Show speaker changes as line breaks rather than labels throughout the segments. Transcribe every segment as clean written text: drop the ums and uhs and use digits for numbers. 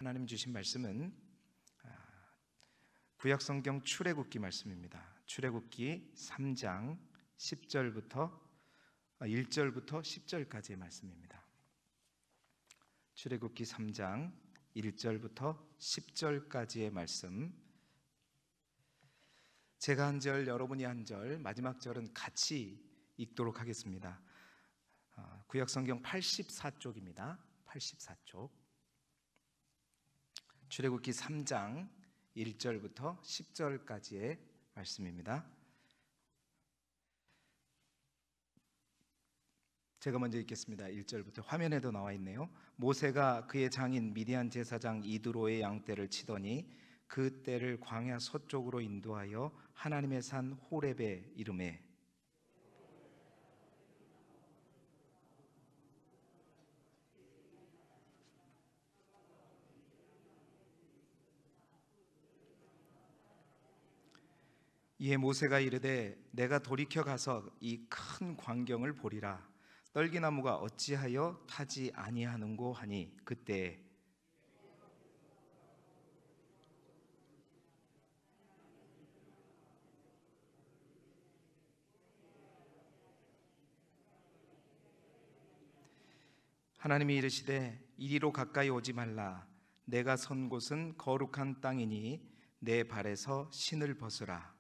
하나님 주신 말씀은 구약성경 출애굽기 말씀입니다. 출애굽기 3장 1절부터 10절까지의 말씀입니다. 출애굽기 3장 1절부터 10절까지의 말씀, 제가 한 절, 여러분이 한 절, 마지막 절은 같이 읽도록 하겠습니다. 구약성경 84쪽입니다. 84쪽. 출애굽기 3장 1절부터 10절까지의 말씀입니다. 제가 먼저 읽겠습니다. 1절부터. 화면에도 나와 있네요. 모세가 그의 장인 미디안 제사장 이드로의 양떼를 치더니 그 떼를 광야 서쪽으로 인도하여 하나님의 산 호렙에 이르매 이에 모세가 이르되 내가 돌이켜 가서 이 큰 광경을 보리라. 떨기나무가 어찌하여 타지 아니하는고 하니 그때 하나님이 이르시되 이리로 가까이 오지 말라. 내가 선 곳은 거룩한 땅이니 내 발에서 신을 벗으라.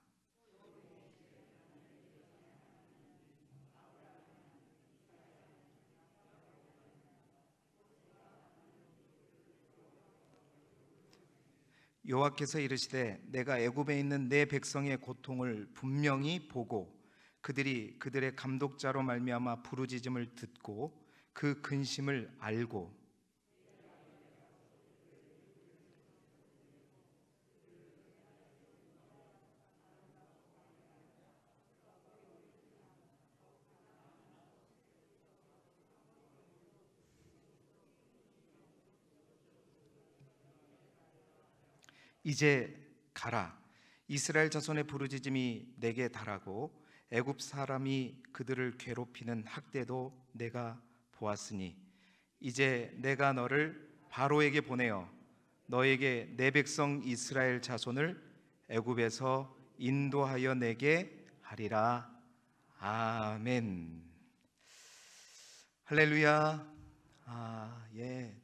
여호와께서 이르시되 내가 애굽에 있는 내 백성의 고통을 분명히 보고 그들이 그들의 감독자로 말미암아 부르짖음을 듣고 그 근심을 알고 이제 가라. 이스라엘 자손의 부르짖음이 내게 달하고 애굽 사람이 그들을 괴롭히는 학대도 내가 보았으니 이제 내가 너를 바로에게 보내어 너에게 내 백성 이스라엘 자손을 애굽에서 인도하여 내게 하리라. 아멘. 할렐루야.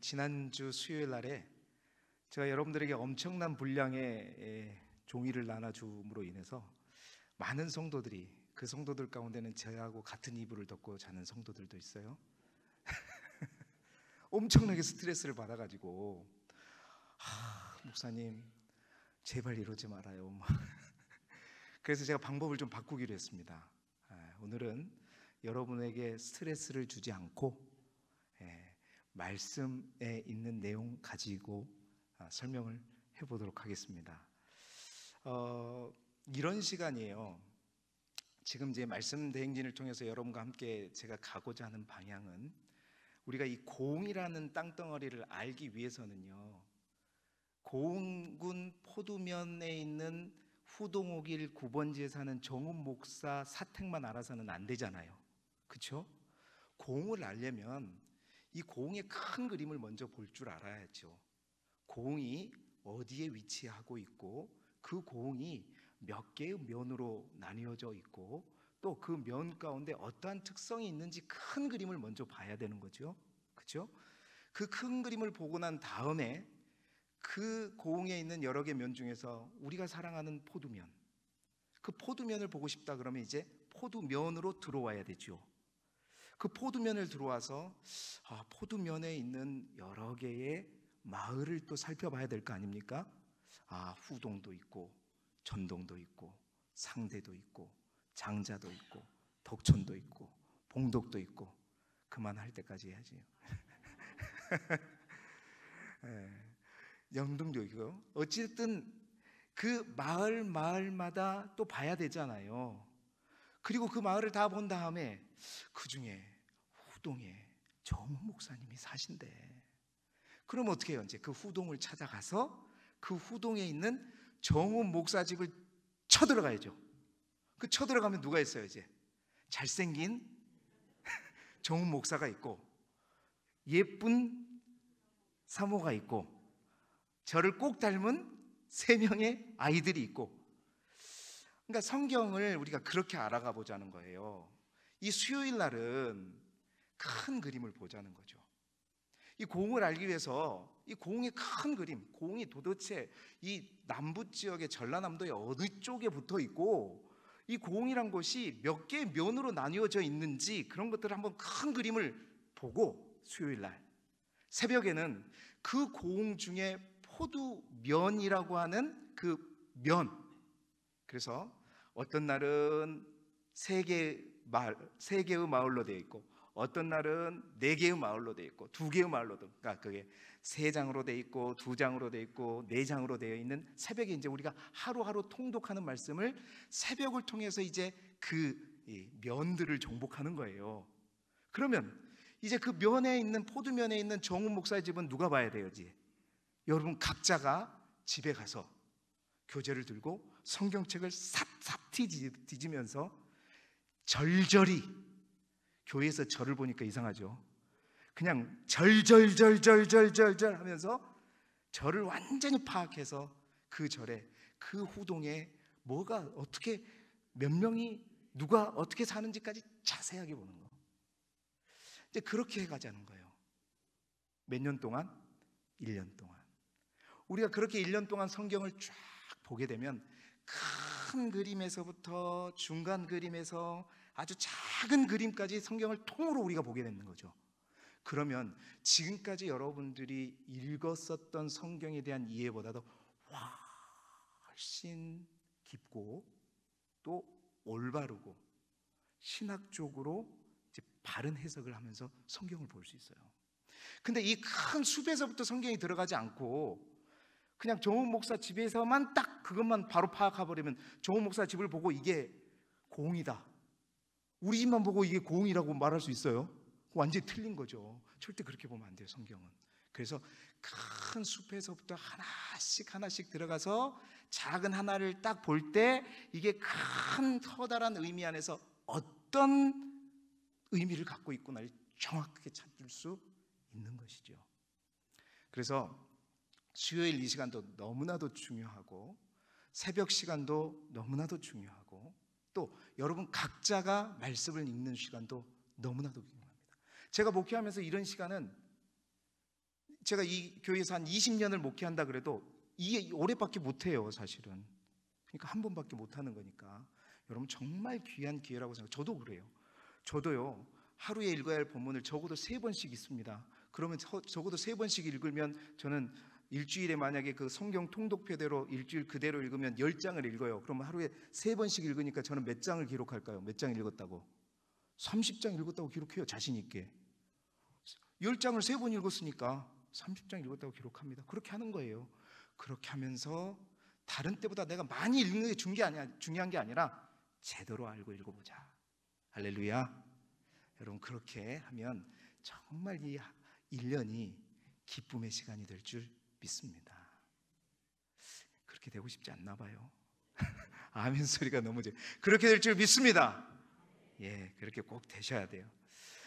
지난주 수요일 날에 제가 여러분들에게 엄청난 분량의 종이를 나눠줌으로 인해서 많은 성도들이, 그 성도들 가운데는 저하고 같은 이불을 덮고 자는 성도들도 있어요. 엄청나게 스트레스를 받아가지고 목사님 제발 이러지 말아요. 그래서 제가 방법을 좀 바꾸기로 했습니다. 오늘은 여러분에게 스트레스를 주지 않고 말씀에 있는 내용 가지고 설명을 해보도록 하겠습니다. 이런 시간이에요. 지금 이제 말씀 대행진을 통해서 여러분과 함께 제가 가고자 하는 방향은 우리가 이 고흥이라는 땅덩어리를 알기 위해서는요, 고흥군 포두면에 있는 후동옥일 9번지에 사는 정훈 목사 사택만 알아서는 안 되잖아요. 그렇죠? 고흥을 알려면 이 고흥의 큰 그림을 먼저 볼 줄 알아야죠. 고흥이 어디에 위치하고 있고 그 고흥이 몇 개의 면으로 나뉘어져 있고 또 그 면 가운데 어떠한 특성이 있는지 큰 그림을 먼저 봐야 되는 거죠. 그렇죠? 그 큰 그림을 보고 난 다음에 그 고흥에 있는 여러 개 면 중에서 우리가 사랑하는 포두면, 그 포두면을 보고 싶다 그러면 이제 포두면으로 들어와야 되죠. 그 포두면을 들어와서 포두면에 있는 여러 개의 마을을 또 살펴봐야 될 거 아닙니까? 후동도 있고 전동도 있고 상대도 있고 장자도 있고 덕천도 있고 봉독도 있고 그만할 때까지 해야지. 영등도 있고 어쨌든 그 마을마다 또 봐야 되잖아요. 그리고 그 마을을 다 본 다음에 그 중에 후동에 정훈 목사님이 사신대. 그럼 어떻게 해요? 이제 그 후동을 찾아가서 그 후동에 있는 정훈 목사 집을 쳐들어가야죠. 그 쳐들어가면 누가 있어요? 이제 잘생긴 정훈 목사가 있고 예쁜 사모가 있고 저를 꼭 닮은 3명의 아이들이 있고, 그러니까 성경을 우리가 그렇게 알아가 보자는 거예요. 이 수요일 날은 큰 그림을 보자는 거죠. 이 고흥을 알기 위해서 이 고흥의 큰 그림, 고흥이 도대체 이 남부 지역의 전라남도의 어느 쪽에 붙어 있고, 이 고흥이란 곳이 몇 개의 면으로 나뉘어져 있는지 그런 것들을 한번 큰 그림을 보고, 수요일 날 새벽에는 그 고흥 중에 포두면이라고 하는 그 면, 그래서 어떤 날은 3개의 마을로 되어 있고, 어떤 날은 4개의 마을로 되어 있고, 2개의 마을로, 그러니까 그게 3장으로 되어 있고 2장으로 되어 있고 4장으로 되어 있는, 새벽에 이제 우리가 하루하루 통독하는 말씀을 새벽을 통해서 이제 그 면들을 정복하는 거예요. 그러면 이제 그 면에 있는, 포두면에 있는 정훈 목사의 집은 누가 봐야 돼요지? 여러분 각자가 집에 가서 교재를 들고 성경책을 샅샅이 뒤지면서 절절히, 교회에서 절을 보니까 이상하죠. 그냥 절절절절절절절 하면서 절을 완전히 파악해서 그 절에, 그 후동에 뭐가 어떻게, 몇 명이 누가 어떻게 사는지까지 자세하게 보는 거. 이제 그렇게 해가자는 거예요. 몇 년 동안? 1년 동안. 우리가 그렇게 1년 동안 성경을 쫙 보게 되면 큰 그림에서부터 중간 그림에서 아주 작은 그림까지 성경을 통으로 우리가 보게 되는 거죠. 그러면 지금까지 여러분들이 읽었었던 성경에 대한 이해보다도 훨씬 깊고 또 올바르고 신학적으로 이제 바른 해석을 하면서 성경을 볼 수 있어요. 근데 이 큰 숲에서부터 성경이 들어가지 않고 그냥 정훈 목사 집에서만 딱 그것만 바로 파악해버리면, 정훈 목사 집을 보고 이게 고흥이다, 우리 집만 보고 이게 고흥이라고 말할 수 있어요? 완전히 틀린 거죠. 절대 그렇게 보면 안 돼요, 성경은. 그래서 큰 숲에서부터 하나씩 하나씩 들어가서 작은 하나를 딱 볼 때 이게 큰 커다란 의미 안에서 어떤 의미를 갖고 있구나를 정확하게 찾을 수 있는 것이죠. 그래서 수요일 이 시간도 너무나도 중요하고, 새벽 시간도 너무나도 중요하고, 또 여러분 각자가 말씀을 읽는 시간도 너무나도 중요합니다. 제가 목회하면서 이런 시간은, 제가 이 교회에서 한 20년을 목회한다 그래도 이게 올해밖에 못해요, 사실은. 그러니까 한 번밖에 못하는 거니까 여러분 정말 귀한 기회라고 생각해요. 저도 그래요. 저도요, 하루에 읽어야 할 본문을 적어도 3번씩 읽습니다. 그러면 적어도 3번씩 읽으면, 저는 일주일에 만약에 그 성경 통독표대로 일주일 그대로 읽으면 10장을 읽어요. 그러면 하루에 3번씩 읽으니까 저는 몇 장을 기록할까요? 몇 장 읽었다고? 30장 읽었다고 기록해요, 자신 있게. 10장을 3번 읽었으니까 30장 읽었다고 기록합니다. 그렇게 하는 거예요. 그렇게 하면서 다른 때보다 내가 많이 읽는 게 중요한 게 아니라 제대로 알고 읽어보자. 할렐루야. 여러분 그렇게 하면 정말 이 1년이 기쁨의 시간이 될 줄 믿습니다. 그렇게 되고 싶지 않나 봐요. 아멘 소리가 너무 그렇게 될 줄 믿습니다. 예, 그렇게 꼭 되셔야 돼요.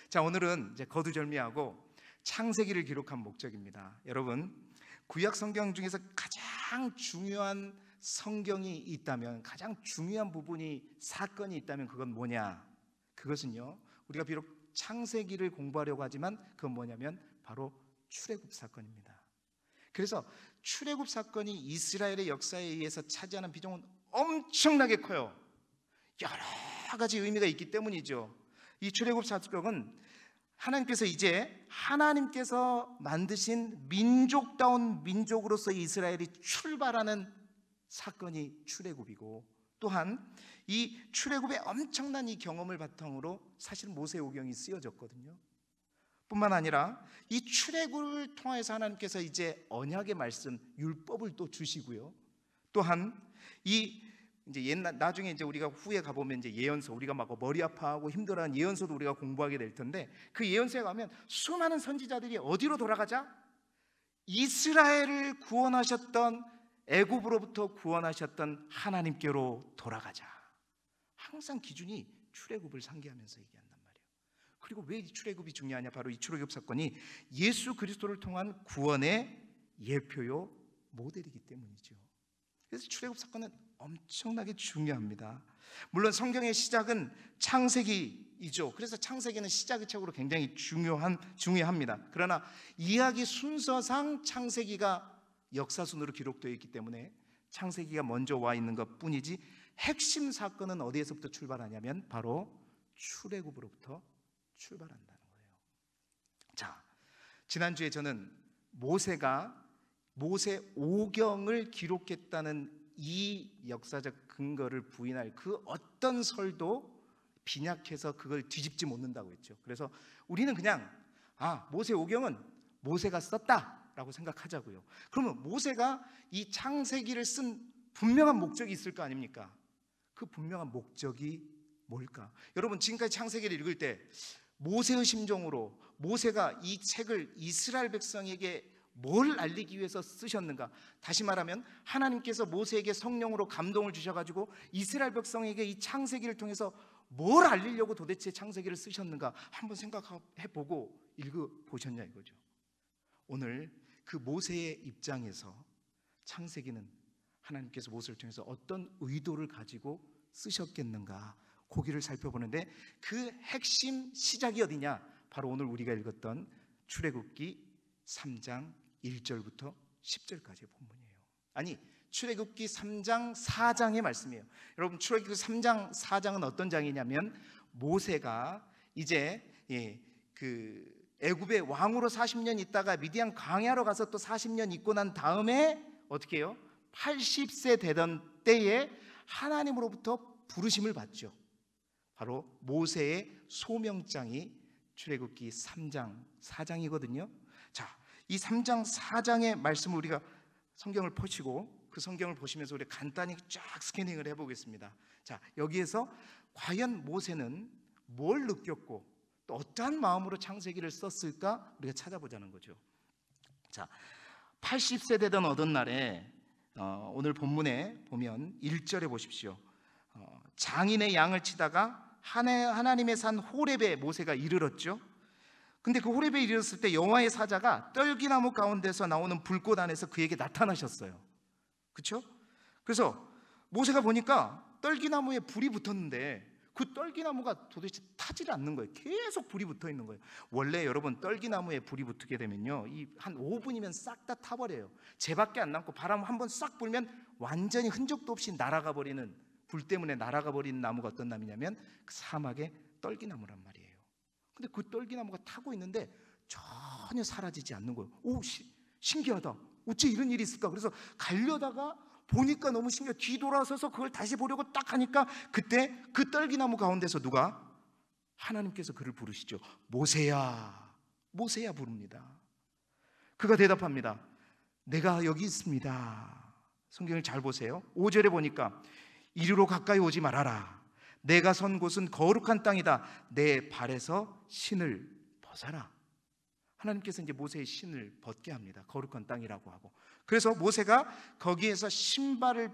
자, 오늘은 이제 거두절미하고 창세기를 기록한 목적입니다. 여러분, 구약 성경 중에서 가장 중요한 성경이 있다면, 가장 중요한 부분이, 사건이 있다면 그건 뭐냐? 그것은요, 우리가 비록 창세기를 공부하려고 하지만 그건 뭐냐면 바로 출애굽 사건입니다. 그래서 출애굽 사건이 이스라엘의 역사에 의해서 차지하는 비중은 엄청나게 커요. 여러 가지 의미가 있기 때문이죠. 이 출애굽 사건은 하나님께서 이제 하나님께서 만드신 민족다운 민족으로서 이스라엘이 출발하는 사건이 출애굽이고, 또한 이 출애굽의 엄청난 이 경험을 바탕으로 사실 모세오경이 쓰여졌거든요. 뿐만 아니라 이 출애굽을 통해서 하나님께서 이제 언약의 말씀, 율법을 또 주시고요. 또한 이 이제 나중에 이제 우리가 후에 가보면 이제 예언서, 우리가 막 머리 아파하고 힘들어하는 예언서도 우리가 공부하게 될 텐데, 그 예언서에 가면 수많은 선지자들이 어디로 돌아가자? 이스라엘을 구원하셨던, 애굽으로부터 구원하셨던 하나님께로 돌아가자. 항상 기준이 출애굽을 상기하면서 얘기한단 말이에요. 그리고 왜 이 출애굽이 중요하냐? 바로 이 출애굽 사건이 예수 그리스도를 통한 구원의 예표요 모델이기 때문이죠. 그래서 출애굽 사건은 엄청나게 중요합니다. 물론 성경의 시작은 창세기이죠. 그래서 창세기는 시작의 책으로 굉장히 중요합니다. 그러나 이야기 순서상 창세기가 역사순으로 기록되어 있기 때문에 창세기가 먼저 와 있는 것 뿐이지, 핵심 사건은 어디에서부터 출발하냐면 바로 출애굽으로부터 출발한다는 거예요. 자, 지난주에 저는 모세 오경을 기록했다는 이 역사적 근거를 부인할 그 어떤 설도 빈약해서 그걸 뒤집지 못는다고 했죠. 그래서 우리는 그냥 모세 오경은 모세가 썼다라고 생각하자고요. 그러면 모세가 이 창세기를 쓴 분명한 목적이 있을 거 아닙니까? 그 분명한 목적이 뭘까? 여러분, 지금까지 창세기를 읽을 때 모세의 심정으로 모세가 이 책을 이스라엘 백성에게 뭘 알리기 위해서 쓰셨는가? 다시 말하면 하나님께서 모세에게 성령으로 감동을 주셔가지고 이스라엘 백성에게 이 창세기를 통해서 뭘 알리려고 도대체 창세기를 쓰셨는가? 한번 생각해보고 읽어보셨냐 이거죠. 오늘 그 모세의 입장에서 창세기는 하나님께서 모세를 통해서 어떤 의도를 가지고 쓰셨겠는가, 고기를 살펴보는데 그 핵심 시작이 어디냐? 바로 오늘 우리가 읽었던 출애굽기 3장 1절부터 10절까지의 본문이에요. 아니, 출애굽기 3장 4장의 말씀이에요. 여러분, 출애굽기 3장 4장은 어떤 장이냐면 모세가 이제 애굽의 왕으로 40년 있다가 미디안 광야로 가서 또 40년 있고 난 다음에 어떻게 해요? 80세 되던 때에 하나님으로부터 부르심을 받죠. 바로 모세의 소명장이 출애굽기 3장 4장이거든요. 자, 이 3장 4장의 말씀을 우리가 성경을 펴시고 그 성경을 보시면서 우리 간단히 쫙 스캐닝을 해보겠습니다. 자, 여기에서 과연 모세는 뭘 느꼈고 또 어떠한 마음으로 창세기를 썼을까 우리가 찾아보자는 거죠. 자, 80세 되던 어떤 날에 오늘 본문에 보면 1절에 보십시오. 장인의 양을 치다가 하나님의 산 호렙에 모세가 이르렀죠. 근데 그 호렙에 이르렀을 때 여호와의 사자가 떨기나무 가운데서 나오는 불꽃 안에서 그에게 나타나셨어요. 그렇죠? 그래서 모세가 보니까 떨기나무에 불이 붙었는데 그 떨기나무가 도대체 타질 않는 거예요. 계속 불이 붙어 있는 거예요. 원래 여러분, 떨기나무에 불이 붙게 되면요, 한 5분이면 싹 다 타버려요. 재밖에 안 남고 바람 한번 싹 불면 완전히 흔적도 없이 날아가 버리는, 불 때문에 날아가 버리는 나무가 어떤 나무냐면 그 사막의 떨기나무란 말이에요. 근데 그 떨기나무가 타고 있는데 전혀 사라지지 않는 거예요. 오, 신기하다. 어째 이런 일이 있을까? 그래서 가려다가 보니까 너무 신기해. 뒤돌아서서 그걸 다시 보려고 딱 하니까 그때 그 떨기나무 가운데서 누가? 하나님께서 그를 부르시죠. 모세야, 모세야 부릅니다. 그가 대답합니다. 내가 여기 있습니다. 성경을 잘 보세요. 5절에 보니까 이리로 가까이 오지 말아라. 내가 선 곳은 거룩한 땅이다. 내 발에서 신을 벗어라. 하나님께서 이제 모세의 신을 벗게 합니다. 거룩한 땅이라고 하고. 그래서 모세가 거기에서 신발을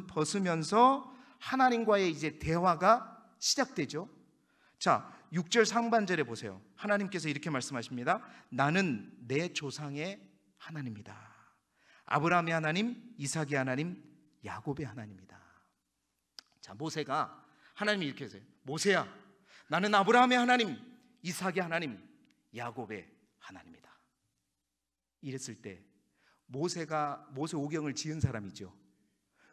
벗으면서 하나님과의 이제 대화가 시작되죠. 자, 6절 상반절에 보세요. 하나님께서 이렇게 말씀하십니다. 나는 내 조상의 하나님이다. 아브라함의 하나님, 이삭의 하나님, 야곱의 하나님이다. 자, 모세가 하나님이 이렇게 하세요. 모세야, 나는 아브라함의 하나님, 이삭의 하나님, 야곱의 하나님이다. 이랬을 때 모세가 모세 오경을 지은 사람이죠.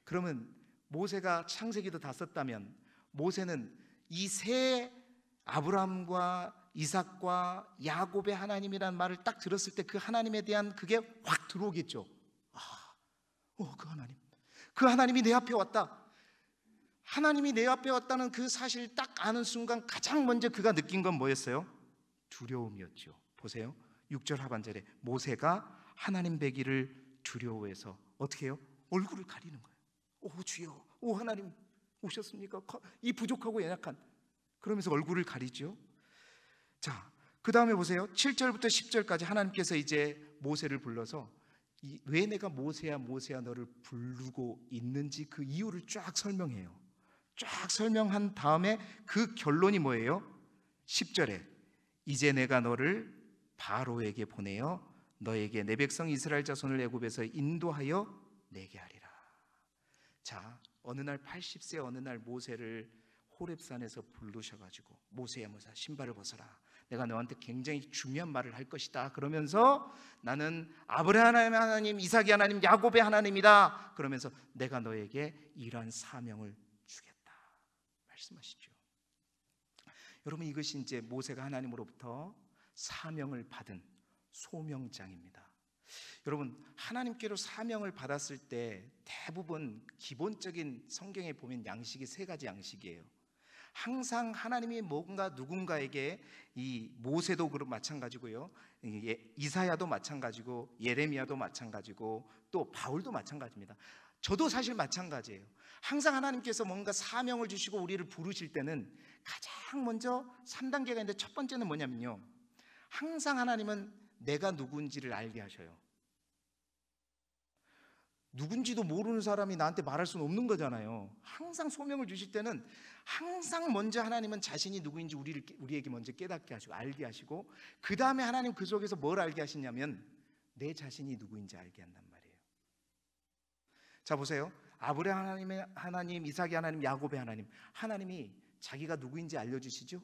그러면 모세가 창세기도 다 썼다면 모세는 이 세 아브라함과 이삭과 야곱의 하나님이라는 말을 딱 들었을 때 그 하나님에 대한 그게 확 들어오겠죠. 그 하나님이 내 앞에 왔다. 하나님이 내 앞에 왔다는 그 사실을 딱 아는 순간 가장 먼저 그가 느낀 건 뭐였어요? 두려움이었죠. 보세요. 6절 하반절에 모세가 하나님 뵈기를 두려워해서 어떻게 해요? 얼굴을 가리는 거예요. 오 주여, 오 하나님 오셨습니까? 이 부족하고 연약한, 그러면서 얼굴을 가리죠. 자, 그 다음에 보세요. 7절부터 10절까지 하나님께서 이제 모세를 불러서 왜 내가 모세야 모세야 너를 부르고 있는지 그 이유를 쫙 설명해요. 쫙 설명한 다음에 그 결론이 뭐예요? 10절에 이제 내가 너를 바로에게 보내어 너에게 내 백성 이스라엘 자손을 애굽에서 인도하여 내게 하리라. 자, 어느 날 80세 어느 날 모세를 호렙산에서 부르셔가지고 모세야 신발을 벗어라. 내가 너한테 굉장히 중요한 말을 할 것이다. 그러면서 나는 아브라함의 하나님, 이삭의 하나님, 야곱의 하나님이다. 그러면서 내가 너에게 이러한 사명을 주겠다 말씀하시죠. 여러분, 이것이 이제 모세가 하나님으로부터 사명을 받은 소명장입니다. 여러분, 하나님께로 사명을 받았을 때 대부분 기본적인 성경에 보면 양식이 세 가지 양식이에요. 항상 하나님이 뭔가 누군가에게, 이 모세도 그런 마찬가지고요, 이사야도 마찬가지고, 예레미야도 마찬가지고, 또 바울도 마찬가지입니다. 저도 사실 마찬가지예요. 항상 하나님께서 뭔가 사명을 주시고 우리를 부르실 때는 가장 먼저 3단계가 있는데, 첫 번째는 뭐냐면요, 항상 하나님은 내가 누군지를 알게 하셔요. 누군지도 모르는 사람이 나한테 말할 수는 없는 거잖아요. 항상 소명을 주실 때는 항상 먼저 하나님은 자신이 누구인지 우리에게 먼저 깨닫게 하시고 알게 하시고, 그 다음에 하나님 그 속에서 뭘 알게 하시냐면 내 자신이 누구인지 알게 한단 말이에요. 자, 보세요. 아브라함 하나님의 하나님, 이삭의 하나님, 야곱의 하나님, 하나님이 자기가 누구인지 알려주시죠.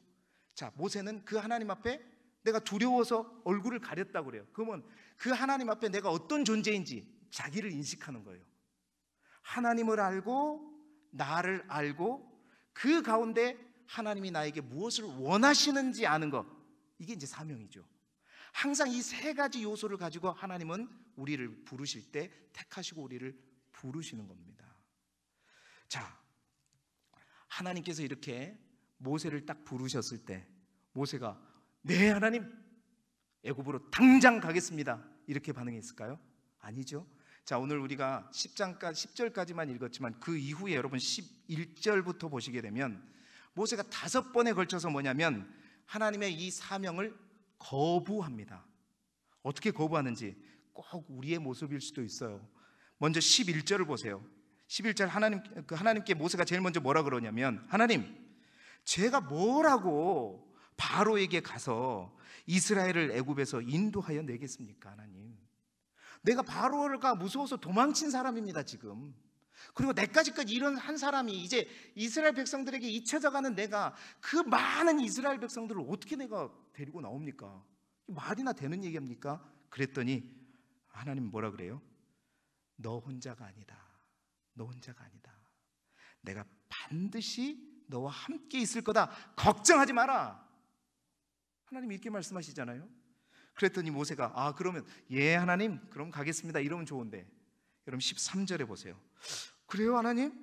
자, 모세는 그 하나님 앞에 내가 두려워서 얼굴을 가렸다고 그래요. 그러면 그 하나님 앞에 내가 어떤 존재인지 자기를 인식하는 거예요. 하나님을 알고 나를 알고 그 가운데 하나님이 나에게 무엇을 원하시는지 아는 것, 이게 이제 사명이죠. 항상 이 세 가지 요소를 가지고 하나님은 우리를 부르실 때 택하시고 우리를 부르시는 겁니다. 자, 하나님께서 이렇게 모세를 딱 부르셨을 때 모세가 네 하나님, 애굽으로 당장 가겠습니다, 이렇게 반응했을까요? 아니죠. 자, 오늘 우리가 10절까지만 읽었지만 그 이후에 여러분 11절부터 보시게 되면 모세가 5번에 걸쳐서 뭐냐면 하나님의 이 사명을 거부합니다. 어떻게 거부하는지 꼭 우리의 모습일 수도 있어요. 먼저 11절을 보세요. 11절 하나님께 모세가 제일 먼저 뭐라 그러냐면, 하나님, 제가 뭐라고 바로에게 가서 이스라엘을 애굽에서 인도하여 내겠습니까? 하나님, 내가 바로가 무서워서 도망친 사람입니다 지금. 그리고 내까지까지 이런 한 사람이 이제 이스라엘 백성들에게 잊혀져가는 내가 그 많은 이스라엘 백성들을 어떻게 내가 데리고 나옵니까? 말이나 되는 얘기합니까? 그랬더니 하나님 뭐라 그래요? 너 혼자가 아니다. 너 혼자가 아니다. 내가 반드시 너와 함께 있을 거다. 걱정하지 마라. 하나님이 이렇게 말씀하시잖아요. 그랬더니 모세가 그러면 예 하나님, 그럼 가겠습니다, 이러면 좋은데, 여러분 13절에 보세요. 그래요 하나님?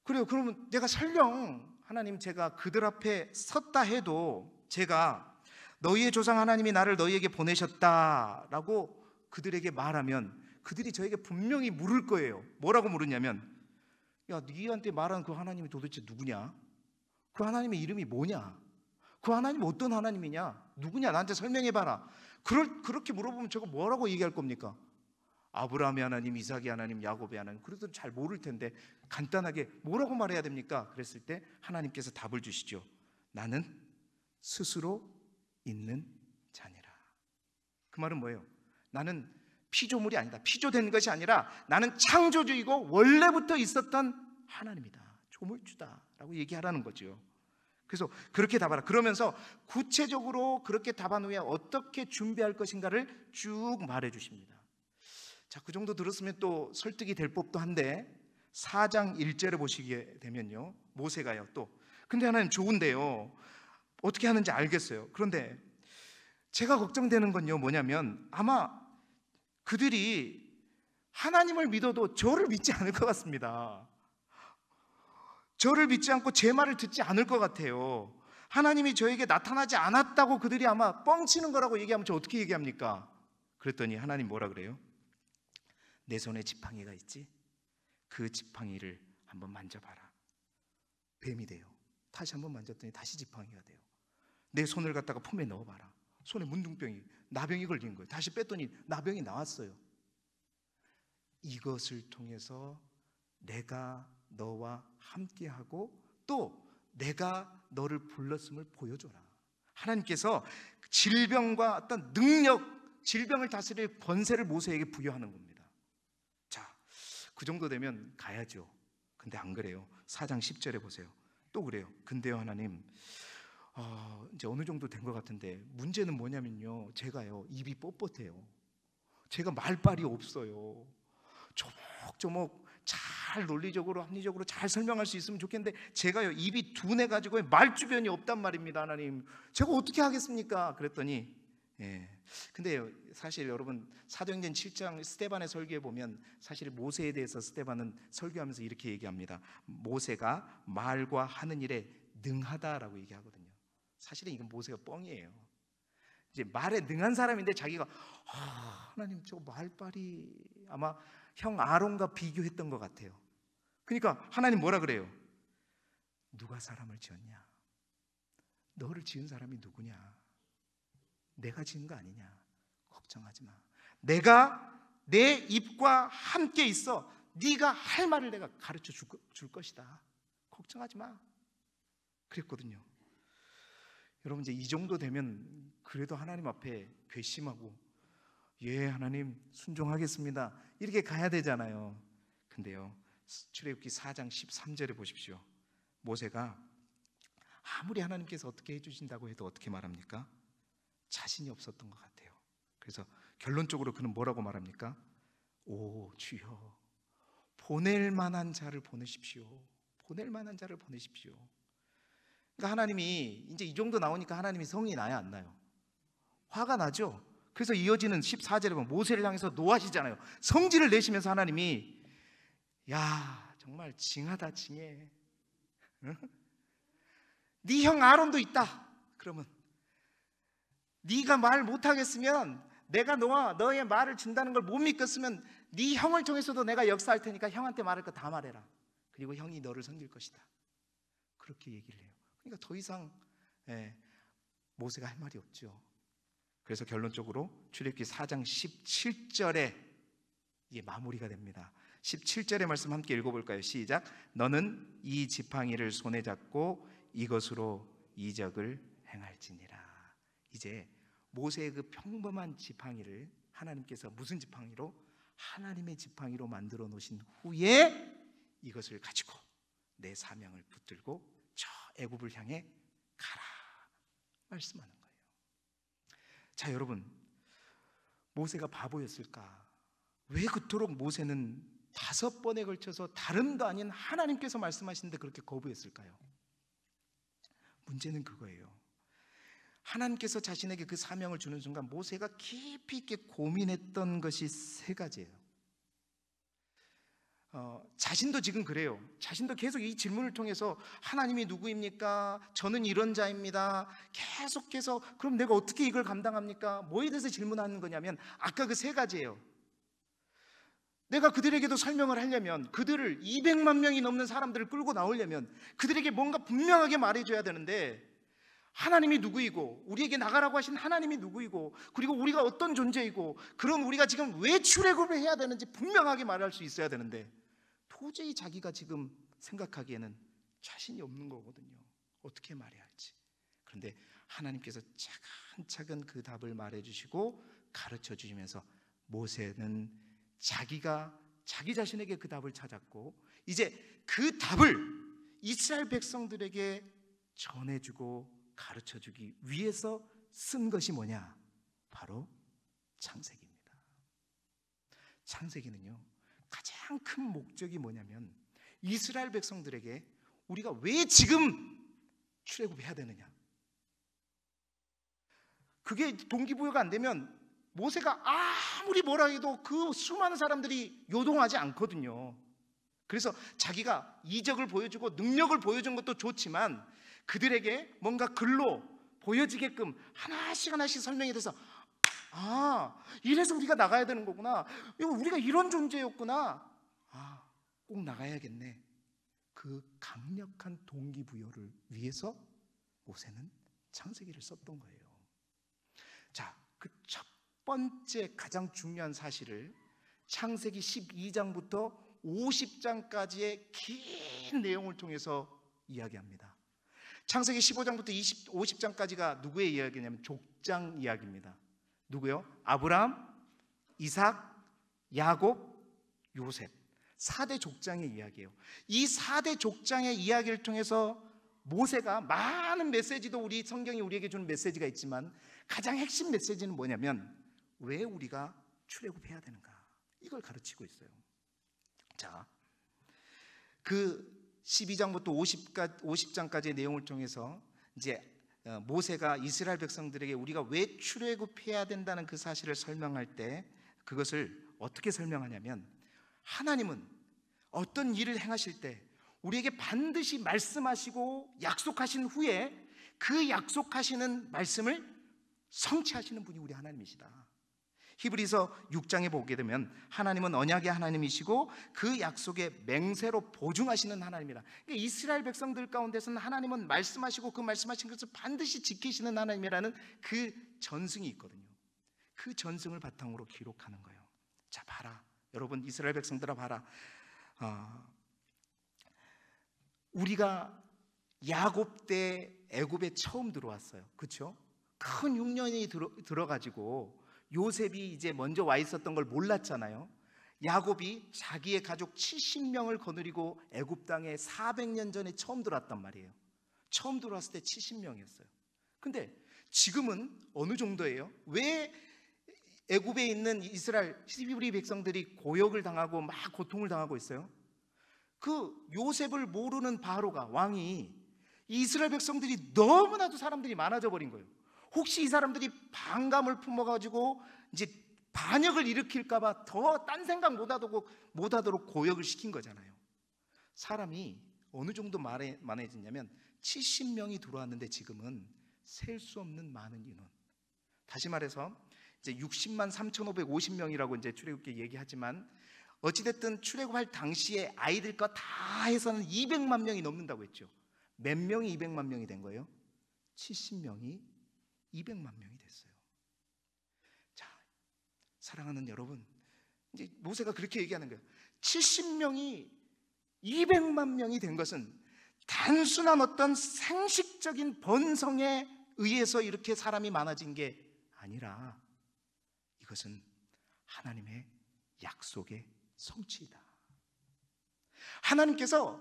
그래요. 그러면 내가 설령 하나님 제가 그들 앞에 섰다 해도 제가 너희의 조상 하나님이 나를 너희에게 보내셨다라고 그들에게 말하면 그들이 저에게 분명히 물을 거예요. 뭐라고 물으냐면, 야, 너희한테 말한 그 하나님이 도대체 누구냐? 그 하나님의 이름이 뭐냐? 그 하나님 어떤 하나님이냐? 누구냐? 나한테 설명해봐라. 그렇게 물어보면 저거 뭐라고 얘기할 겁니까? 아브라함의 하나님, 이삭의 하나님, 야곱의 하나님. 그래도 잘 모를 텐데 간단하게 뭐라고 말해야 됩니까? 그랬을 때 하나님께서 답을 주시죠. 나는 스스로 있는 자니라. 그 말은 뭐예요? 나는 피조물이 아니다. 피조된 것이 아니라 나는 창조주이고 원래부터 있었던 하나님이다. 조물주다라고 얘기하라는 거죠. 그래서 그렇게 답하라. 그러면서 구체적으로 그렇게 답한 후에 어떻게 준비할 것인가를 쭉 말해 주십니다. 자, 그 정도 들었으면 또 설득이 될 법도 한데 4장 1절을 보시게 되면요, 모세가요 또 근데 하나님 좋은데요, 어떻게 하는지 알겠어요. 그런데 제가 걱정되는 건요 뭐냐면, 아마 그들이 하나님을 믿어도 저를 믿지 않을 것 같습니다. 저를 믿지 않고 제 말을 듣지 않을 것 같아요. 하나님이 저에게 나타나지 않았다고 그들이 아마 뻥치는 거라고 얘기하면 저 어떻게 얘기합니까? 그랬더니 하나님 뭐라 그래요? 내 손에 지팡이가 있지? 그 지팡이를 한번 만져봐라. 뱀이 돼요. 다시 한번 만졌더니 다시 지팡이가 돼요. 내 손을 갖다가 품에 넣어봐라. 손에 문둥병이, 나병이 걸린 거예요. 다시 뺐더니 나병이 나왔어요. 이것을 통해서 내가 너와 함께하고 또 내가 너를 불렀음을 보여줘라. 하나님께서 질병과 어떤 능력, 질병을 다스릴 권세를 모세에게 부여하는 겁니다. 자, 그 정도 되면 가야죠. 근데 안 그래요. 4장 10절에 보세요. 또 그래요. 근데요 하나님, 이제 어느 정도 된 것 같은데 문제는 뭐냐면요, 제가요 입이 뻣뻣해요. 제가 말빨이 없어요. 조목조목 잘 논리적으로 합리적으로 잘 설명할 수 있으면 좋겠는데 제가요 입이 둔해 가지고 말 주변이 없단 말입니다. 하나님, 제가 어떻게 하겠습니까? 그랬더니 근데 사실 여러분 사도행전 7장 스데반의 설교에 보면 사실 모세에 대해서 스데반은 설교하면서 이렇게 얘기합니다. 모세가 말과 하는 일에 능하다라고 얘기하거든요. 사실은 이건 모세가 뻥이에요. 이제 말에 능한 사람인데 자기가 하나님 저 말빨이 아마 형 아론과 비교했던 것 같아요. 그러니까 하나님 뭐라 그래요? 누가 사람을 지었냐? 너를 지은 사람이 누구냐? 내가 지은 거 아니냐? 걱정하지 마. 내가 내 입과 함께 있어. 네가 할 말을 내가 가르쳐 줄 것이다. 걱정하지 마. 그랬거든요. 여러분 이제 이 정도 되면 그래도 하나님 앞에 괘씸하고 예 하나님 순종하겠습니다 이렇게 가야 되잖아요. 근데요 출애굽기 4장 13절에 보십시오. 모세가 아무리 하나님께서 어떻게 해주신다고 해도 어떻게 말합니까? 자신이 없었던 것 같아요. 그래서 결론적으로 그는 뭐라고 말합니까? 오 주여 보낼 만한 자를 보내십시오. 보낼 만한 자를 보내십시오. 그러니까 하나님이 이제 이 정도 나오니까 하나님이 성이 나야 안 나요? 화가 나죠. 그래서 이어지는 14절에 보면 모세를 향해서 노하시잖아요. 성질을 내시면서 하나님이 야 정말 징하다 징해. 네 형 아론도 있다. 그러면 네가 말 못하겠으면 내가 너의 말을 준다는 걸 못 믿겠으면 네 형을 통해서도 내가 역사할 테니까 형한테 말할 거 다 말해라. 그리고 형이 너를 섬길 것이다. 그렇게 얘기를 해요. 그러니까 더 이상 모세가 할 말이 없죠. 그래서 결론적으로 출애굽기 4장 17절에 이게 마무리가 됩니다. 17절의 말씀 함께 읽어볼까요? 시작. 너는 이 지팡이를 손에 잡고 이것으로 이적을 행할지니라. 이제 모세의 그 평범한 지팡이를 하나님께서 무슨 지팡이로? 하나님의 지팡이로 만들어 놓으신 후에 이것을 가지고 내 사명을 붙들고 저 애굽을 향해 가라 말씀하는 거예요. 자 여러분, 모세가 바보였을까? 왜 그토록 모세는 5번에 걸쳐서 다름도 아닌 하나님께서 말씀하시는데 그렇게 거부했을까요? 문제는 그거예요. 하나님께서 자신에게 그 사명을 주는 순간 모세가 깊이 있게 고민했던 것이 3가지예요. 자신도 지금 그래요. 자신도 계속 이 질문을 통해서 하나님이 누구입니까? 저는 이런 자입니다. 계속해서 그럼 내가 어떻게 이걸 감당합니까? 뭐에 대해서 질문하는 거냐면 아까 그 3가지예요. 내가 그들에게도 설명을 하려면 그들을 200만 명이 넘는 사람들을 끌고 나오려면 그들에게 뭔가 분명하게 말해줘야 되는데 하나님이 누구이고 우리에게 나가라고 하신 하나님이 누구이고 그리고 우리가 어떤 존재이고 그럼 우리가 지금 왜 출애굽을 해야 되는지 분명하게 말할 수 있어야 되는데 도저히 자기가 지금 생각하기에는 자신이 없는 거거든요. 어떻게 말해야 할지. 그런데 하나님께서 차근차근 그 답을 말해주시고 가르쳐 주시면서 모세는 자기가 자기 자신에게 그 답을 찾았고 이제 그 답을 이스라엘 백성들에게 전해주고 가르쳐주기 위해서 쓴 것이 뭐냐? 바로 창세기입니다. 창세기는요 가장 큰 목적이 뭐냐면 이스라엘 백성들에게 우리가 왜 지금 출애굽해야 되느냐, 그게 동기부여가 안 되면 모세가 아무리 뭐라 해도 그 수많은 사람들이 요동하지 않거든요. 그래서 자기가 이적을 보여주고 능력을 보여준 것도 좋지만 그들에게 뭔가 글로 보여지게끔 하나씩 하나씩 설명이 돼서 이래서 우리가 나가야 되는 거구나, 우리가 이런 존재였구나, 꼭 나가야겠네. 그 강력한 동기부여를 위해서 모세는 창세기를 썼던 거예요. 자, 그 첫 번째 가장 중요한 사실을 창세기 12장부터 50장까지의 긴 내용을 통해서 이야기합니다. 창세기 15장부터 50장까지가 누구의 이야기냐면 족장 이야기입니다. 누구요? 아브라함, 이삭, 야곱, 요셉. 4대 족장의 이야기예요. 이 4대 족장의 이야기를 통해서 모세가 많은 메시지도 우리 성경이 우리에게 주는 메시지가 있지만 가장 핵심 메시지는 뭐냐면 왜 우리가 출애굽해야 되는가, 이걸 가르치고 있어요. 자, 그 12장부터 50장까지의 내용을 통해서 이제 모세가 이스라엘 백성들에게 우리가 왜 출애굽해야 된다는 그 사실을 설명할 때 그것을 어떻게 설명하냐면, 하나님은 어떤 일을 행하실 때 우리에게 반드시 말씀하시고 약속하신 후에 그 약속하시는 말씀을 성취하시는 분이 우리 하나님이시다. 히브리서 6장에 보게 되면 하나님은 언약의 하나님이시고 그 약속에 맹세로 보증하시는 하나님이라. 그러니까 이스라엘 백성들 가운데서는 하나님은 말씀하시고 그 말씀하신 것을 반드시 지키시는 하나님이라는 그 전승이 있거든요. 그 전승을 바탕으로 기록하는 거예요. 자, 봐라 여러분, 이스라엘 백성들아 봐라. 우리가 야곱 때 애굽에 처음 들어왔어요. 그렇죠? 큰 흉년이 들어가지고 요셉이 이제 먼저 와 있었던 걸 몰랐잖아요. 야곱이 자기의 가족 70명을 거느리고 애굽 땅에 400년 전에 처음 들어왔단 말이에요. 처음 들어왔을 때 70명이었어요. 근데 지금은 어느 정도예요? 왜 애굽에 있는 이스라엘 히브리 백성들이 고역을 당하고 막 고통을 당하고 있어요? 그 요셉을 모르는 바로가, 왕이, 이스라엘 백성들이 너무나도 사람들이 많아져 버린 거예요. 혹시 이 사람들이 반감을 품어가지고 이제 반역을 일으킬까봐 더 딴 생각 못하도록 고역을 시킨 거잖아요. 사람이 어느 정도 많아졌냐면 70명이 들어왔는데 지금은 셀 수 없는 많은 인원. 다시 말해서 이제 60만 3,550명이라고 이제 출애굽기 얘기하지만 어찌됐든 출애굽할 당시에 아이들 거 다 해서는 200만 명이 넘는다고 했죠. 몇 명이 200만 명이 된 거예요? 70명이 200만 명이 됐어요. 자, 사랑하는 여러분, 이제 모세가 그렇게 얘기하는 거예요. 70명이 200만 명이 된 것은 단순한 어떤 상식적인 번성에 의해서 이렇게 사람이 많아진 게 아니라 이것은 하나님의 약속의 성취이다. 하나님께서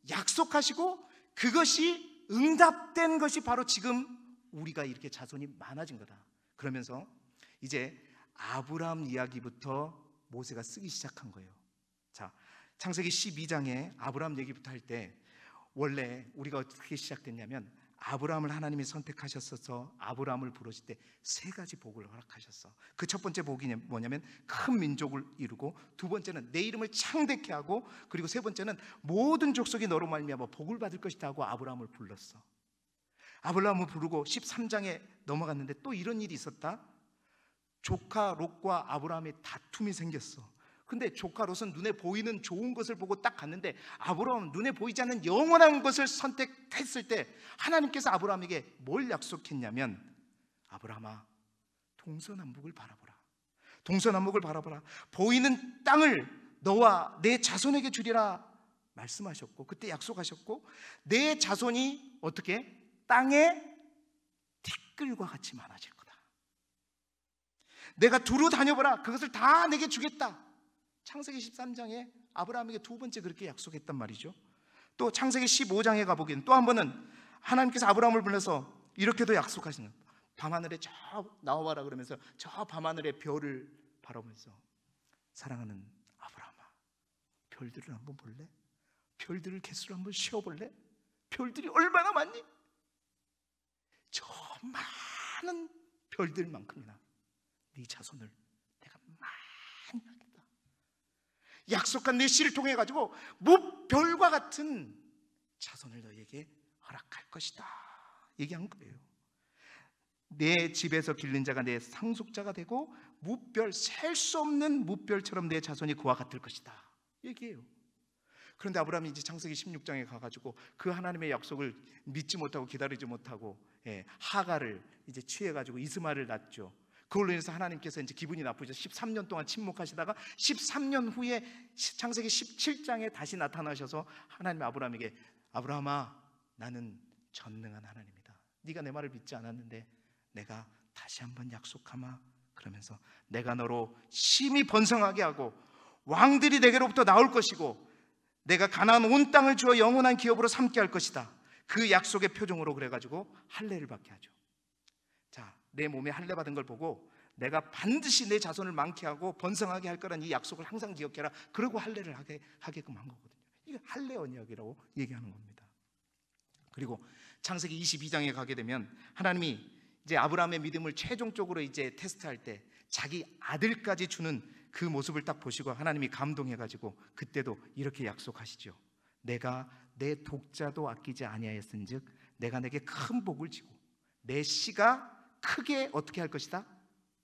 약속하시고 그것이 응답된 것이 바로 지금 우리가 이렇게 자손이 많아진 거다. 그러면서 이제 아브라함 이야기부터 모세가 쓰기 시작한 거예요. 자, 창세기 12장에 아브라함 얘기부터 할 때 원래 우리가 어떻게 시작됐냐면 아브라함을 하나님이 선택하셨어서 아브라함을 부르실 때 세 가지 복을 허락하셨어. 그 첫 번째 복이 뭐냐면 큰 민족을 이루고, 두 번째는 내 이름을 창대케 하고, 그리고 세 번째는 모든 족속이 너로 말미암아 복을 받을 것이다 하고 아브라함을 불렀어. 아브라함을 부르고 13장에 넘어갔는데 또 이런 일이 있었다. 조카 롯과 아브라함의 다툼이 생겼어. 근데 조카 롯은 눈에 보이는 좋은 것을 보고 딱 갔는데 아브라함은 눈에 보이지 않는 영원한 것을 선택했을 때 하나님께서 아브라함에게 뭘 약속했냐면, 아브라함아, 동서남북을 바라보라. 동서남북을 바라보라. 보이는 땅을 너와 내 자손에게 주리라 말씀하셨고, 그때 약속하셨고, 내 자손이 어떻게? 땅의 티끌과 같이 많아질 거다. 내가 두루 다녀보라. 그것을 다 내게 주겠다. 창세기 13장에 아브라함에게 두 번째 그렇게 약속했단 말이죠. 또 창세기 15장에 가보기엔 또 한 번은 하나님께서 아브라함을 불러서 이렇게도 약속하시는 거예요. 밤하늘에 저 나와봐라 그러면서 저 밤하늘의 별을 바라보면서, 사랑하는 아브라함아, 별들을 한번 볼래? 별들을 개수를 한번 쉬어볼래? 별들이 얼마나 많니? 저 많은 별들만큼이나 네 자손을 내가 많이 하겠다. 약속한 내 씨를 통해 가지고 무별과 같은 자손을 너에게 허락할 것이다 얘기한 거예요. 내 집에서 기른 자가 내 상속자가 되고 무별, 셀 수 없는 무별처럼 내 자손이 그와 같을 것이다 얘기해요. 그런데 아브라함이 이제 창세기 16장에 가가지고 그 하나님의 약속을 믿지 못하고 기다리지 못하고 하가를 이제 취해가지고 이스마엘을 낳죠. 그걸로 인해서 하나님께서 이제 기분이 나쁘죠. 13년 동안 침묵하시다가 13년 후에 창세기 17장에 다시 나타나셔서 하나님 아브라함에게, 아브라함아, 나는 전능한 하나님이다. 네가 내 말을 믿지 않았는데 내가 다시 한번 약속하마 그러면서 내가 너로 심히 번성하게 하고 왕들이 내게로부터 나올 것이고 내가 가나안 온 땅을 주어 영원한 기업으로 삼게 할 것이다. 그 약속의 표정으로 그래가지고 할례를 받게 하죠. 자, 내 몸에 할례 받은 걸 보고 내가 반드시 내 자손을 많게 하고 번성하게 할 거란 이 약속을 항상 기억해라. 그러고 할례를 하게끔 한 거거든요. 이게 할례 언약이라고 얘기하는 겁니다. 그리고 창세기 22장에 가게 되면 하나님이 이제 아브라함의 믿음을 최종적으로 이제 테스트할 때 자기 아들까지 주는 그 모습을 딱 보시고 하나님이 감동해가지고 그때도 이렇게 약속하시죠. 내가 내 독자도 아끼지 아니하였은즉 내가 내게 큰 복을 지고 내 씨가 크게 어떻게 할 것이다?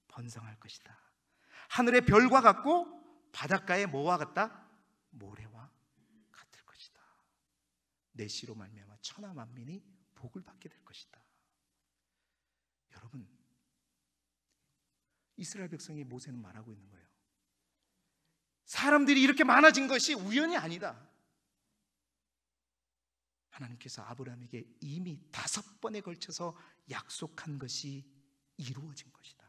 번성할 것이다. 하늘의 별과 같고 바닷가의 뭐와 같다? 모래와 같을 것이다. 내 씨로 말미암아 천하 만민이 복을 받게 될 것이다. 여러분, 이스라엘 백성이 모세는 말하고 있는 거예요. 사람들이 이렇게 많아진 것이 우연이 아니다. 하나님께서 아브라함에게 이미 5번에 걸쳐서 약속한 것이 이루어진 것이다.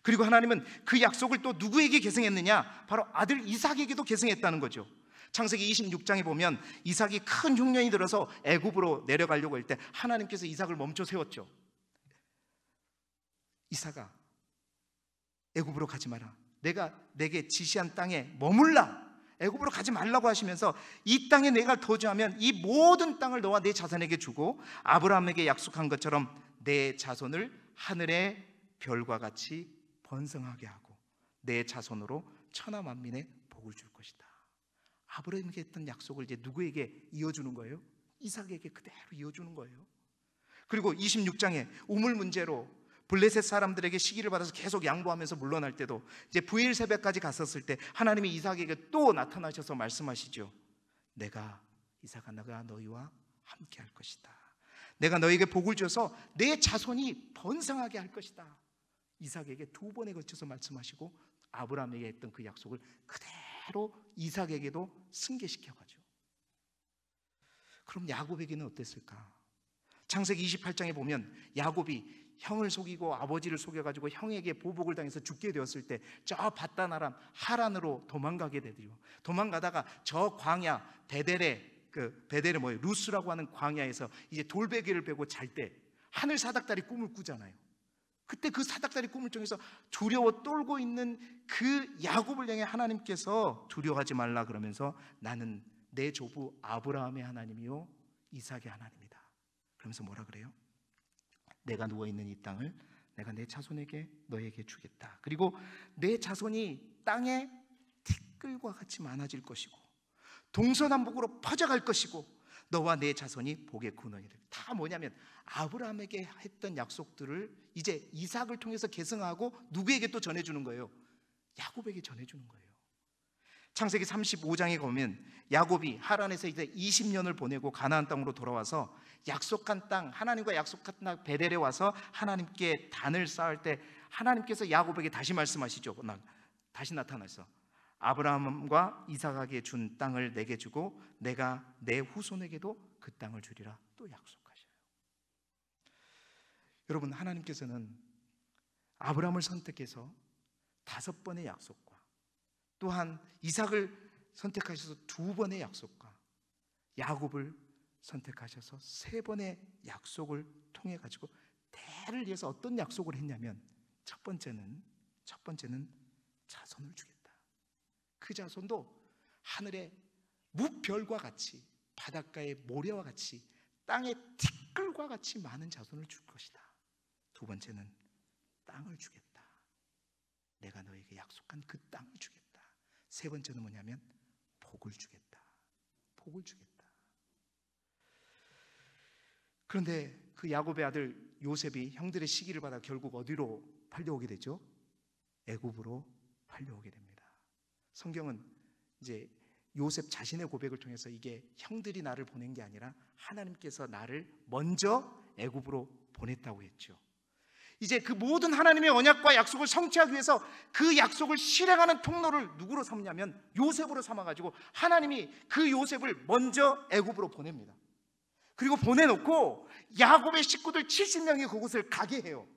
그리고 하나님은 그 약속을 또 누구에게 계승했느냐? 바로 아들 이삭에게도 계승했다는 거죠. 창세기 26장에 보면 이삭이 큰 흉년이 들어서 애굽으로 내려가려고 할 때 하나님께서 이삭을 멈춰 세웠죠. 이삭아, 애굽으로 가지 마라. 내가 내게 지시한 땅에 머물라. 애굽으로 가지 말라고 하시면서 이 땅에 내가 거주하면 이 모든 땅을 너와 내 자손에게 주고 아브라함에게 약속한 것처럼 내 자손을 하늘의 별과 같이 번성하게 하고 내 자손으로 천하 만민의 복을 줄 것이다. 아브라함에게 했던 약속을 이제 누구에게 이어주는 거예요? 이삭에게 그대로 이어주는 거예요. 그리고 26장에 우물 문제로 블레셋 사람들에게 시기를 받아서 계속 양보하면서 물러날 때도 이제 부일 새벽까지 갔었을 때 하나님이 이삭에게 또 나타나셔서 말씀하시죠. 내가 이삭아 내가 너희와 함께 할 것이다. 내가 너에게 복을 줘서 내 자손이 번성하게 할 것이다. 이삭에게 2번에 걸쳐서 말씀하시고 아브라함에게 했던 그 약속을 그대로 이삭에게도 승계시켜가죠. 그럼 야곱에게는 어땠을까? 창세기 28장에 보면 야곱이 형을 속이고 아버지를 속여가지고 형에게 보복을 당해서 죽게 되었을 때 저 밧다나람 하란으로 도망가게 되죠. 도망가다가 저 광야 베델의 뭐예요? 루스라고 하는 광야에서 이제 돌베개를 베고 잘 때 하늘 사닥다리 꿈을 꾸잖아요. 그때 그 사닥다리 꿈을 통해서 두려워 떨고 있는 그 야곱을 향해 하나님께서 두려워하지 말라 그러면서 나는 내 조부 아브라함의 하나님이요 이삭의 하나님이다. 그러면서 뭐라 그래요? 내가 누워있는 이 땅을 내가 내 자손에게 너에게 주겠다. 그리고 내 자손이 땅에 티끌과 같이 많아질 것이고 동서남북으로 퍼져갈 것이고 너와 내 자손이 복의 근원이 될. 다 뭐냐면 아브라함에게 했던 약속들을 이제 이삭을 통해서 계승하고 누구에게 또 전해주는 거예요? 야곱에게 전해주는 거예요. 창세기 35장에 보면 야곱이 하란에서 이제 20년을 보내고 가나안 땅으로 돌아와서 약속한 땅, 하나님과 약속한 땅 베델에 와서 하나님께 단을 쌓을 때 하나님께서 야곱에게 다시 말씀하시죠. 다시 나타나서 아브라함과 이삭에게 준 땅을 내게 주고 내가 내 후손에게도 그 땅을 주리라 또 약속하셔요. 여러분, 하나님께서는 아브라함을 선택해서 5번의 약속과 또한 이삭을 선택하셔서 2번의 약속과 야곱을 선택하셔서 3번의 약속을 통해 가지고 대를 이어서 어떤 약속을 했냐면 첫 번째는 자손을 주겠다. 그 자손도 하늘의 무별과 같이 바닷가의 모래와 같이 땅의 티끌과 같이 많은 자손을 줄 것이다. 2번째는 땅을 주겠다. 내가 너에게 약속한 그 땅을 주겠다. 3번째는 뭐냐면 복을 주겠다. 복을 주겠다. 그런데 그 야곱의 아들 요셉이 형들의 시기를 받아 결국 어디로 팔려오게 되죠? 애굽으로 팔려오게 됩니다. 성경은 이제 요셉 자신의 고백을 통해서 이게 형들이 나를 보낸 게 아니라 하나님께서 나를 먼저 애굽으로 보냈다고 했죠. 이제 그 모든 하나님의 언약과 약속을 성취하기 위해서 그 약속을 실행하는 통로를 누구로 삼냐면 요셉으로 삼아가지고 하나님이 그 요셉을 먼저 애굽으로 보냅니다. 그리고 보내놓고 야곱의 식구들 70명이 그곳을 가게 해요.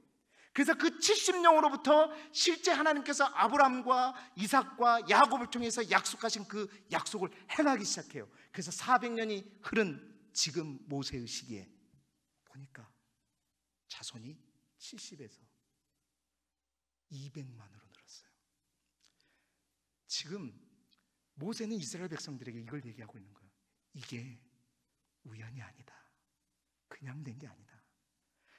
그래서 그 70년으로부터 실제 하나님께서 아브라함과 이삭과 야곱을 통해서 약속하신 그 약속을 행하기 시작해요. 그래서 400년이 흐른 지금 모세의 시기에 보니까 자손이 70에서 200만으로 늘었어요. 지금 모세는 이스라엘 백성들에게 이걸 얘기하고 있는 거예요. 이게 우연이 아니다. 그냥 된 게 아니다.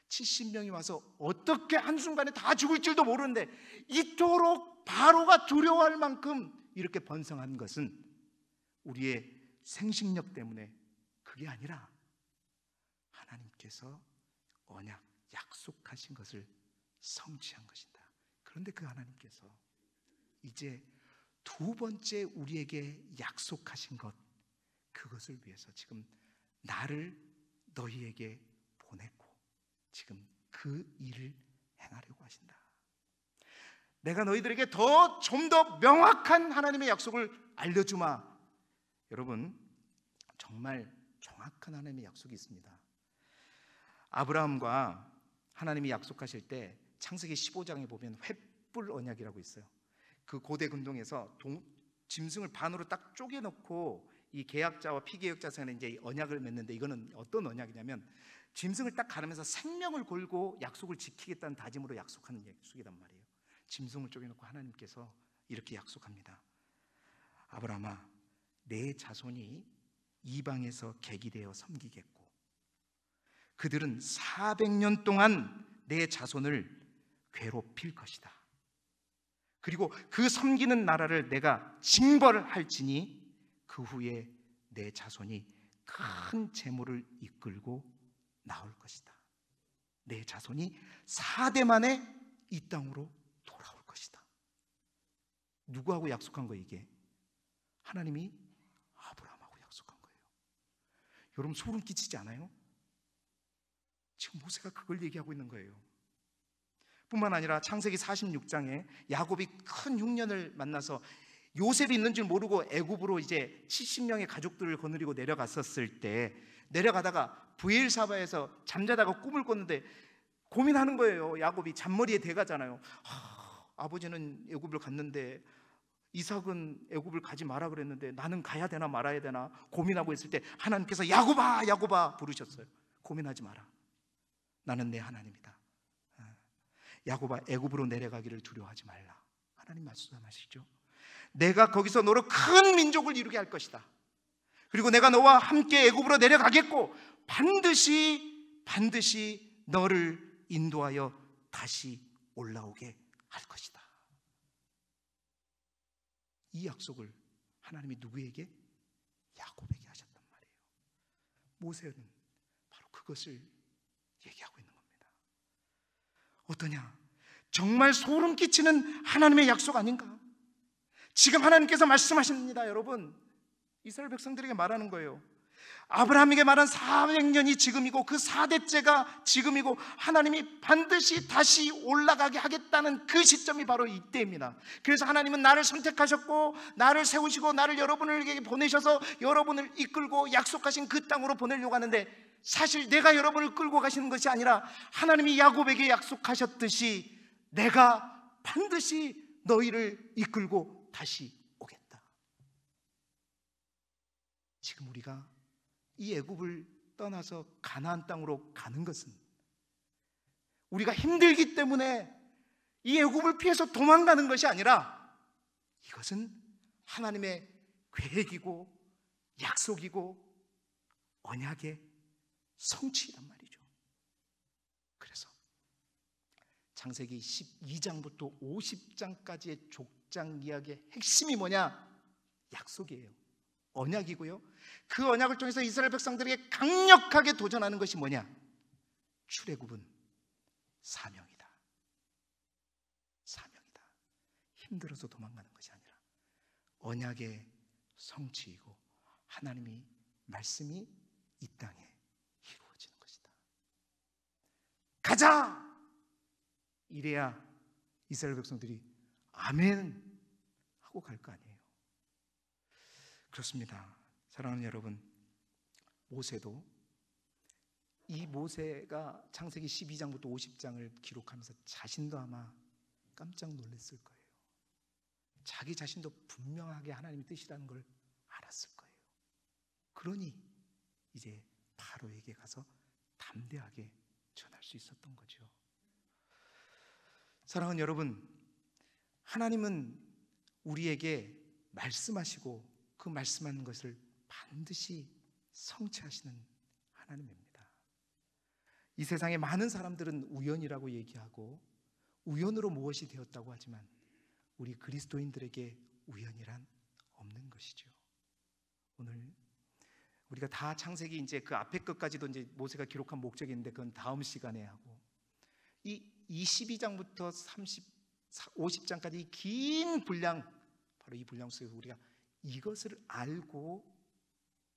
70명이 와서 어떻게 한순간에 다 죽을 줄도 모르는데 이토록 바로가 두려워할 만큼 이렇게 번성한 것은 우리의 생식력 때문에 그게 아니라 하나님께서 언약, 약속하신 것을 성취한 것이다. 그런데 그 하나님께서 이제 두 번째 우리에게 약속하신 것, 그것을 위해서 지금 나를 너희에게 보냈고 지금 그 일을 행하려고 하신다. 내가 너희들에게 좀 더 명확한 하나님의 약속을 알려주마. 여러분, 정말 정확한 하나님의 약속이 있습니다. 아브라함과 하나님이 약속하실 때 창세기 15장에 보면 횃불 언약이라고 있어요. 그 고대 근동에서 짐승을 반으로 딱 쪼개놓고 이 계약자와 피계약자 사이에 이제 언약을 맺는데, 이거는 어떤 언약이냐면 짐승을 딱 가르면서 생명을 걸고 약속을 지키겠다는 다짐으로 약속하는 약속이란 말이에요. 짐승을 쪼개놓고 하나님께서 이렇게 약속합니다. 아브라함아, 내 자손이 이방에서 객이되어 섬기겠고 그들은 400년 동안 내 자손을 괴롭힐 것이다. 그리고 그 섬기는 나라를 내가 징벌할지니 그 후에 내 자손이 큰 재물을 이끌고 나올 것이다. 내 자손이 4대 만에 이 땅으로 돌아올 것이다. 누구하고 약속한 거예요? 이게 하나님이 아브라함하고 약속한 거예요. 여러분, 소름 끼치지 않아요? 지금 모세가 그걸 얘기하고 있는 거예요. 뿐만 아니라 창세기 46장에 야곱이 큰 흉년을 만나서 요셉이 있는 줄 모르고 애굽으로 이제 70명의 가족들을 거느리고 내려갔었을 때, 내려가다가 브엘사바에서 잠자다가 꿈을 꿨는데 고민하는 거예요. 야곱이 잔머리에 대가잖아요. 아버지는 애굽을 갔는데 이삭은 애굽을 가지 마라 그랬는데 나는 가야 되나 말아야 되나 고민하고 있을 때 하나님께서 야곱아 야곱아 부르셨어요. 고민하지 마라. 나는 내 하나님이다. 야곱아, 애굽으로 내려가기를 두려워하지 말라. 하나님 말씀하시죠. 내가 거기서 너로 큰 민족을 이루게 할 것이다. 그리고 내가 너와 함께 애굽으로 내려가겠고 반드시 너를 인도하여 다시 올라오게 할 것이다. 이 약속을 하나님이 누구에게? 야곱에게 하셨단 말이에요. 모세는 바로 그것을 얘기하고 있는 겁니다. 어떠냐? 정말 소름 끼치는 하나님의 약속 아닌가? 지금 하나님께서 말씀하십니다. 여러분, 이스라엘 백성들에게 말하는 거예요. 아브라함에게 말한 400년이 지금이고 그 4대째가 지금이고 하나님이 반드시 다시 올라가게 하겠다는 그 시점이 바로 이때입니다. 그래서 하나님은 나를 선택하셨고 나를 세우시고 나를 여러분에게 보내셔서 여러분을 이끌고 약속하신 그 땅으로 보내려고 하는데, 사실 내가 여러분을 끌고 가시는 것이 아니라 하나님이 야곱에게 약속하셨듯이 내가 반드시 너희를 이끌고 다시 오겠다. 지금 우리가 이 애굽을 떠나서 가나안 땅으로 가는 것은 우리가 힘들기 때문에 이 애굽을 피해서 도망가는 것이 아니라 이것은 하나님의 계획이고 약속이고 언약의 성취란 말이죠. 그래서 창세기 12장부터 50장까지의 족장 이야기의 핵심이 뭐냐? 약속이에요. 언약이고요. 그 언약을 통해서 이스라엘 백성들에게 강력하게 도전하는 것이 뭐냐? 출애굽은 사명이다. 사명이다. 힘들어서 도망가는 것이 아니라 언약의 성취이고 하나님이 말씀이 이 땅에 이루어지는 것이다. 가자! 이래야 이스라엘 백성들이 아멘 하고 갈 거 아니에요. 그렇습니다. 사랑하는 여러분, 모세도 이 모세가 창세기 12장부터 50장을 기록하면서 자신도 아마 깜짝 놀랐을 거예요. 자기 자신도 분명하게 하나님의 뜻이라는 걸 알았을 거예요. 그러니 이제 바로에게 가서 담대하게 전할 수 있었던 거죠. 사랑하는 여러분, 하나님은 우리에게 말씀하시고 그 말씀하는 것을 반드시 성취하시는 하나님입니다. 이 세상에 많은 사람들은 우연이라고 얘기하고 우연으로 무엇이 되었다고 하지만 우리 그리스도인들에게 우연이란 없는 것이죠. 오늘 우리가 다 창세기 이제 그 앞에 것까지도 이제 모세가 기록한 목적이 있는데 그건 다음 시간에 하고, 이 22장부터 50장까지 이 긴 분량, 바로 이 분량 속에서 우리가 이것을 알고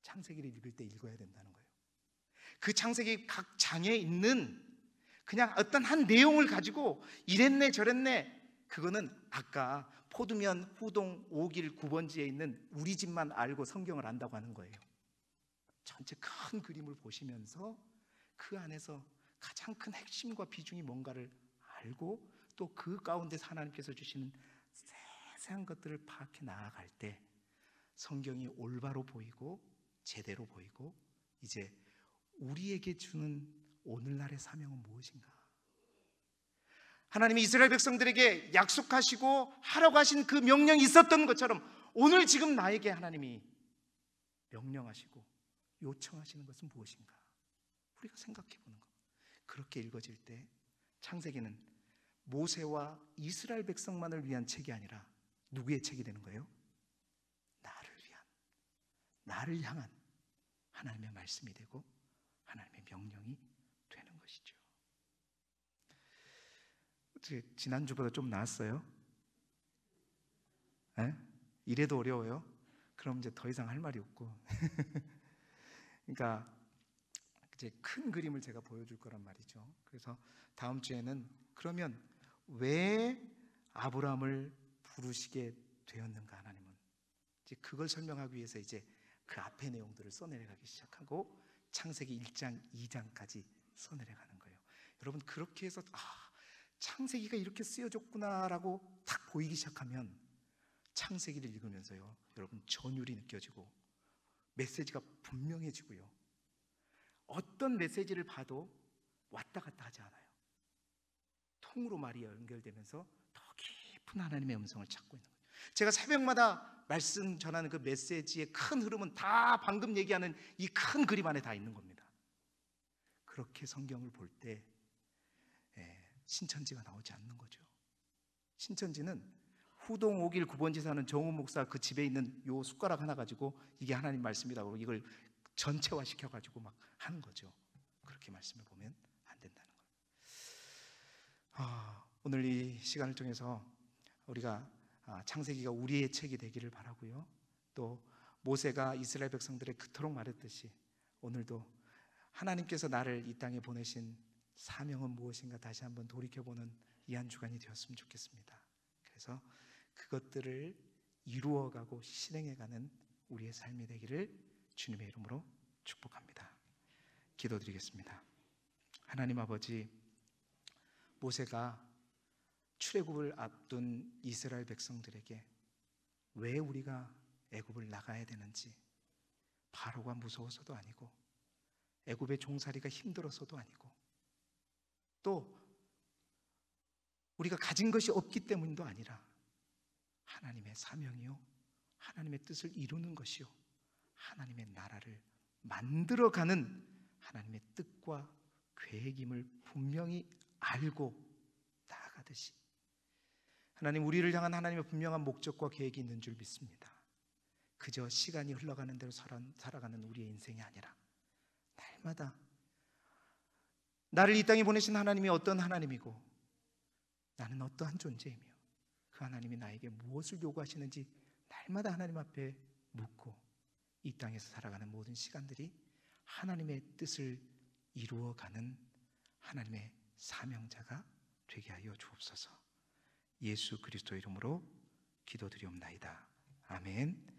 창세기를 읽을 때 읽어야 된다는 거예요. 그 창세기 각 장에 있는 그냥 어떤 한 내용을 가지고 이랬네 저랬네, 그거는 아까 포도면 후동 5길 9번지에 있는 우리 집만 알고 성경을 안다고 하는 거예요. 전체 큰 그림을 보시면서 그 안에서 가장 큰 핵심과 비중이 뭔가를 알고 또 그 가운데서 하나님께서 주시는 세세한 것들을 파악해 나아갈 때 성경이 올바로 보이고 제대로 보이고, 이제 우리에게 주는 오늘날의 사명은 무엇인가? 하나님이 이스라엘 백성들에게 약속하시고 하라고 하신 그 명령이 있었던 것처럼 오늘 지금 나에게 하나님이 명령하시고 요청하시는 것은 무엇인가? 우리가 생각해 보는 것. 그렇게 읽어질 때 창세기는 모세와 이스라엘 백성만을 위한 책이 아니라 누구의 책이 되는 거예요? 나를 위한, 나를 향한 하나님의 말씀이 되고 하나님의 명령이 되는 것이죠. 어떻게 지난주보다 좀 나았어요? 에? 이래도 어려워요? 그럼 이제 더 이상 할 말이 없고 그러니까 이제 큰 그림을 제가 보여줄 거란 말이죠. 그래서 다음 주에는 그러면 왜 아브라함을 부르시게 되었는가, 하나님은 이제 그걸 설명하기 위해서 이제 그 앞의 내용들을 써내려가기 시작하고 창세기 1장 2장까지 써내려가는 거예요. 여러분, 그렇게 해서 창세기가 이렇게 쓰여졌구나라고 딱 보이기 시작하면 창세기를 읽으면서요, 여러분 전율이 느껴지고 메시지가 분명해지고요, 어떤 메시지를 봐도 왔다 갔다 하지 않아요. 통으로 말이 연결되면서 더 깊은 하나님의 음성을 찾고 있는 거예요. 제가 새벽마다 말씀 전하는 그 메시지의 큰 흐름은 다 방금 얘기하는 이 큰 그림 안에 다 있는 겁니다. 그렇게 성경을 볼 때 신천지가 나오지 않는 거죠. 신천지는 후동 5길 9번지 사는 정우 목사 그 집에 있는 요 숟가락 하나 가지고 이게 하나님 말씀이라고 이걸 전체화 시켜가지고 막 하는 거죠. 그렇게 말씀을 보면 안 된다는 거예요. 오늘 이 시간을 통해서 우리가 창세기가 우리의 책이 되기를 바라고요, 또 모세가 이스라엘 백성들의 그토록 말했듯이 오늘도 하나님께서 나를 이 땅에 보내신 사명은 무엇인가 다시 한번 돌이켜보는 이 한 주간이 되었으면 좋겠습니다. 그래서 그것들을 이루어가고 실행해가는 우리의 삶이 되기를 주님의 이름으로 축복합니다. 기도드리겠습니다. 하나님 아버지, 모세가 출애굽을 앞둔 이스라엘 백성들에게 왜 우리가 애굽을 나가야 되는지, 바로가 무서워서도 아니고 애굽의 종살이가 힘들어서도 아니고 또 우리가 가진 것이 없기 때문도 아니라 하나님의 사명이요, 하나님의 뜻을 이루는 것이요, 하나님의 나라를 만들어가는 하나님의 뜻과 계획임을 분명히 알고 나아가듯이 하나님, 우리를 향한 하나님의 분명한 목적과 계획이 있는 줄 믿습니다. 그저 시간이 흘러가는 대로 살아가는 우리의 인생이 아니라 날마다 나를 이 땅에 보내신 하나님이 어떤 하나님이고 나는 어떠한 존재이며 그 하나님이 나에게 무엇을 요구하시는지 날마다 하나님 앞에 묻고 이 땅에서 살아가는 모든 시간들이 하나님의 뜻을 이루어가는 하나님의 사명자가 되게 하여 주옵소서. 예수 그리스도 이름으로 기도드리옵나이다. 아멘.